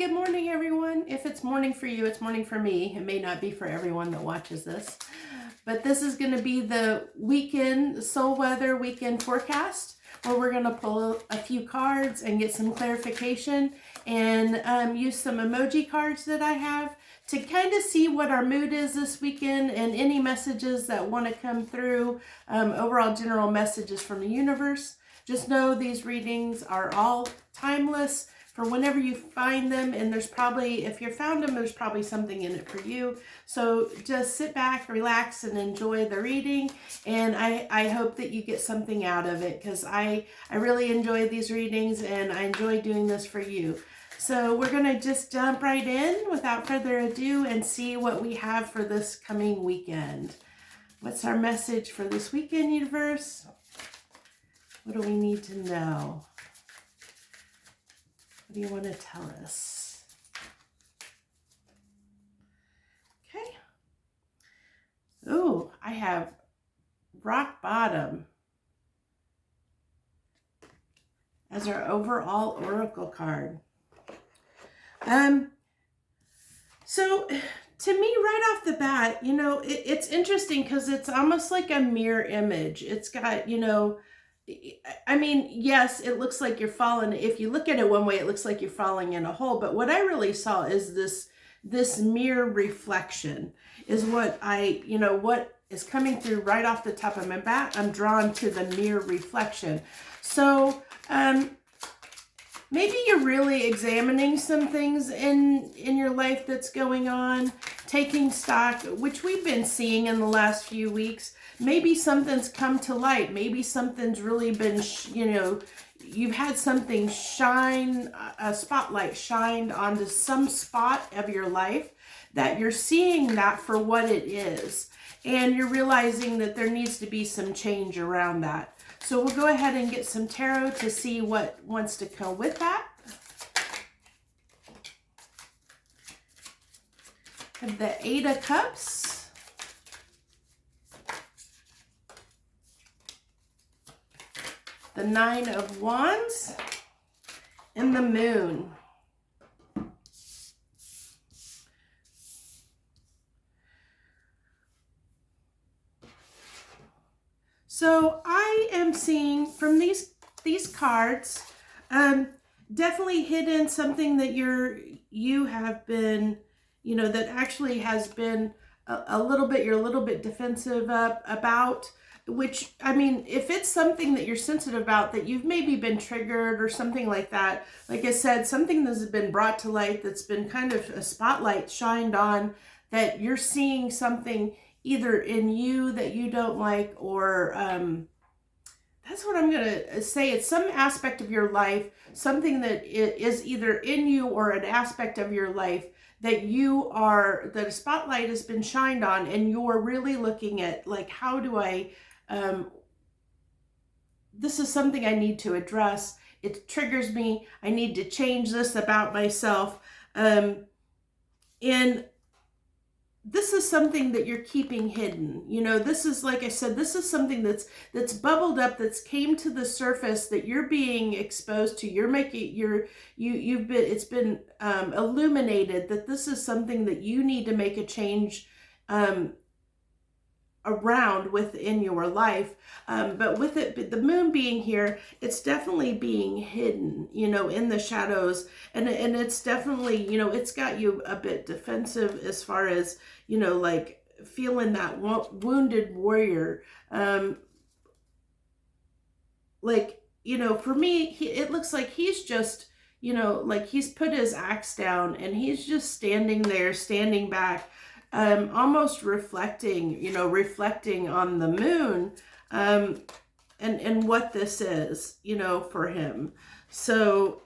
good morning, everyone. If it's morning for you, it's morning for me. It may not be for everyone that watches this, but this is going to be the weekend, soul weather weekend forecast, where we're going to pull a few cards and get some clarification and use some emoji cards that I have to kind of see what our mood is this weekend and any messages that want to come through, overall general messages from the universe. Just know these readings are all timeless for whenever you find them, and there's probably, if you found them, there's probably something in it for you. So just sit back, relax, and enjoy the reading, and I hope that you get something out of it, because I really enjoy these readings, and I enjoy doing this for you. So we're going to just jump right in without further ado and see what we have for this coming weekend. What's our message for this weekend, universe? What do we need to know? What do you want to tell us? Okay. Oh, I have rock bottom as our overall oracle card. So to me, right off the bat, you know, it's interesting because it's almost like a mirror image. It's got, you know, I mean, yes, it looks like you're falling. If you look at it one way, it looks like you're falling in a hole. But what I really saw is this mirror reflection is what what is coming through right off the top of my bat. I'm drawn to the mirror reflection. So maybe you're really examining some things in your life that's going on, taking stock, which we've been seeing in the last few weeks. Maybe something's come to light. Maybe something's really been, you've had something shine, a spotlight shined onto some spot of your life that you're seeing that for what it is. And you're realizing that there needs to be some change around that. So we'll go ahead and get some tarot to see what wants to go with that. Have the Eight of Cups. The Nine of Wands. And the Moon. So I am seeing from these cards, definitely hidden something that you have been, that actually has been you're a little bit defensive about, which, I mean, if it's something that you're sensitive about, that you've maybe been triggered or something like that, like I said, something that's been brought to light, that's been kind of a spotlight shined on, that you're seeing something either in you that you don't like, or that's what I'm going to say. It's some aspect of your life, something that is either in you or an aspect of your life that that a spotlight has been shined on, and you're really looking at, like, how do I, this is something I need to address. It triggers me. I need to change this about myself. And this is something that you're keeping hidden. This is, like I said, this is something that's bubbled up, that's came to the surface, that you're being exposed to. It's been illuminated that this is something that you need to make a change around within your life. But with it, the moon being here, it's definitely being hidden, in the shadows. And it's definitely, it's got you a bit defensive as far as, like feeling that wounded warrior. For me, it looks like he's just, like he's put his axe down and he's just standing there, standing back, almost reflecting on the moon, and what this is, for him. So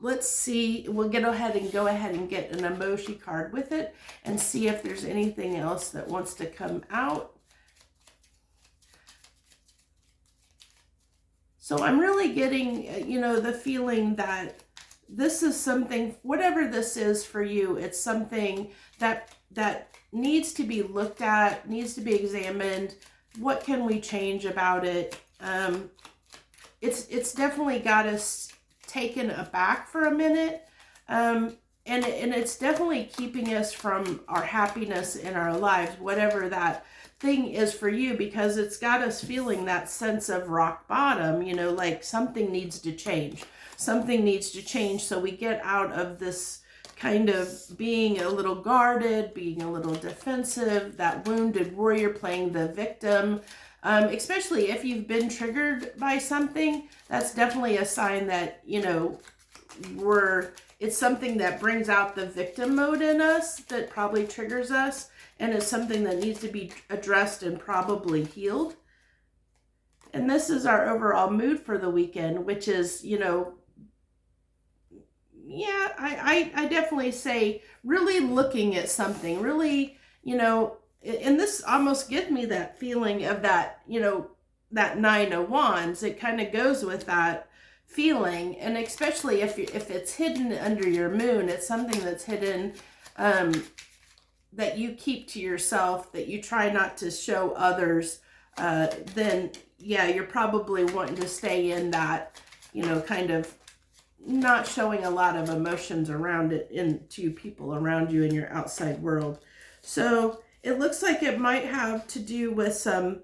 let's see, we'll go ahead and get an emoji card with it and see if there's anything else that wants to come out. So I'm really getting, the feeling that this is something, whatever this is for you, it's something that needs to be looked at, needs to be examined. What can we change about it? It's definitely got us taken aback for a minute. And it's definitely keeping us from our happiness in our lives, whatever that thing is for you, because it's got us feeling that sense of rock bottom, you know, like something needs to change. Something needs to change so we get out of this kind of being a little guarded, being a little defensive, that wounded warrior playing the victim. Especially if you've been triggered by something, that's definitely a sign that, you know, it's something that brings out the victim mode in us that probably triggers us, and it's something that needs to be addressed and probably healed. And this is our overall mood for the weekend, which is, you know, yeah, I definitely say really looking at something, really, you know, and this almost gives me that feeling of that, you know, that Nine of Wands. It kind of goes with that feeling, and especially if it's hidden under your moon, it's something that's hidden, that you keep to yourself, that you try not to show others, then yeah, you're probably wanting to stay in that, you know, kind of not showing a lot of emotions around it into people around you in your outside world. So it looks like it might have to do with some,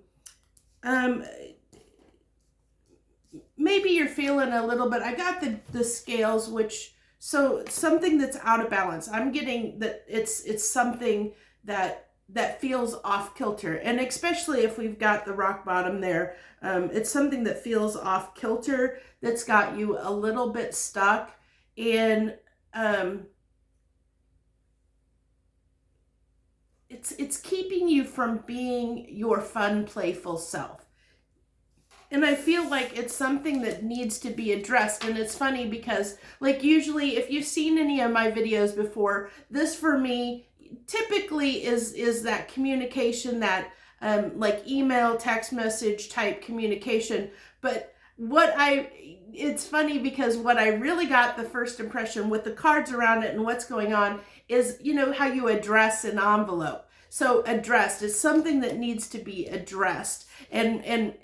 maybe you're feeling a little bit, I got the scales, which, so something that's out of balance. I'm getting that it's something that feels off kilter. And especially if we've got the rock bottom there, it's something that feels off kilter, that's got you a little bit stuck in, it's keeping you from being your fun, playful self. And I feel like it's something that needs to be addressed. And it's funny because, like, usually if you've seen any of my videos before, this for me typically is that communication, that like email, text message type communication. But it's funny because what I really got the first impression with the cards around it and what's going on is, you know, how you address an envelope. So addressed is something that needs to be addressed, and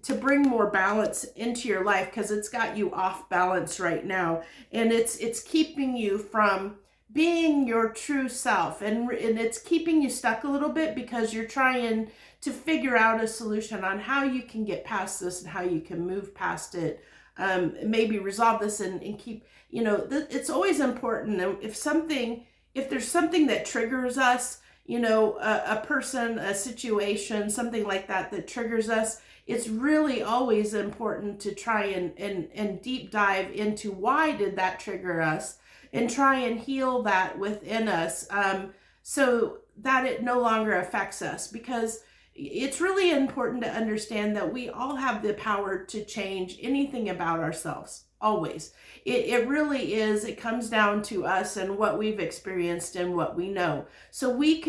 to bring more balance into your life, because it's got you off balance right now, and it's keeping you from being your true self, and it's keeping you stuck a little bit because you're trying to figure out a solution on how you can get past this and how you can move past it, maybe resolve this and keep, you know, it's always important. If there's something that triggers us, you know, a person, a situation, something like that triggers us, it's really always important to try and deep dive into why did that trigger us, and try and heal that within us, so that it no longer affects us. Because it's really important to understand that we all have the power to change anything about ourselves, always. It really is, it comes down to us and what we've experienced and what we know. So we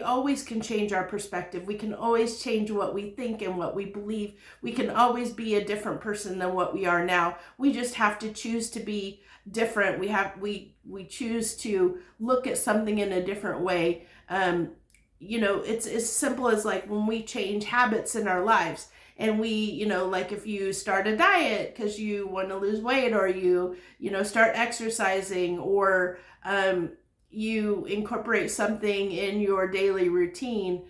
always can change our perspective. We can always change what we think and what we believe. We can always be a different person than what we are now. We just have to choose to be different. We choose to look at something in a different way. You know, it's as simple as like when we change habits in our lives, and we, you know, like if you start a diet because you want to lose weight, or you know, start exercising, or you incorporate something in your daily routine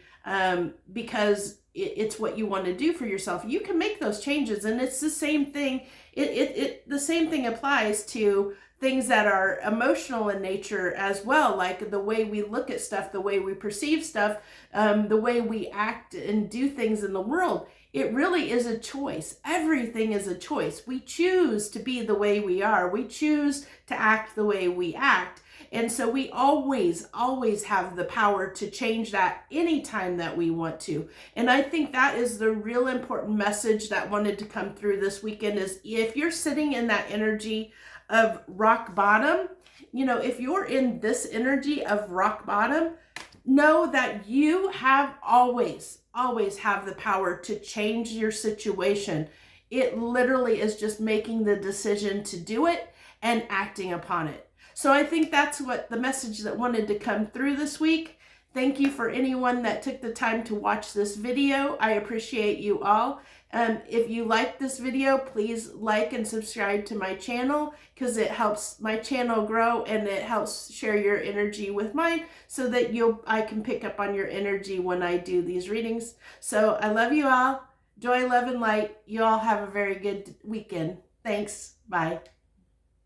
because it's what you want to do for yourself, you can make those changes. And it's the same thing. The same thing applies to things that are emotional in nature as well, like the way we look at stuff, the way we perceive stuff, the way we act and do things in the world. It really is a choice. Everything is a choice. We choose to be the way we are. We choose to act the way we act. And so we always have the power to change that anytime that we want to. And I think that is the real important message that wanted to come through this weekend, is if you're sitting in that energy of rock bottom, you know, if you're in this energy of rock bottom, know that you have always have the power to change your situation. It literally is just making the decision to do it and acting upon it. So I think that's what the message that wanted to come through this week. Thank you for anyone that took the time to watch this video. I appreciate you all. If you like this video, please like and subscribe to my channel, because it helps my channel grow and it helps share your energy with mine, so that I can pick up on your energy when I do these readings. So I love you all. Joy, love, and light. You all have a very good weekend. Thanks. Bye.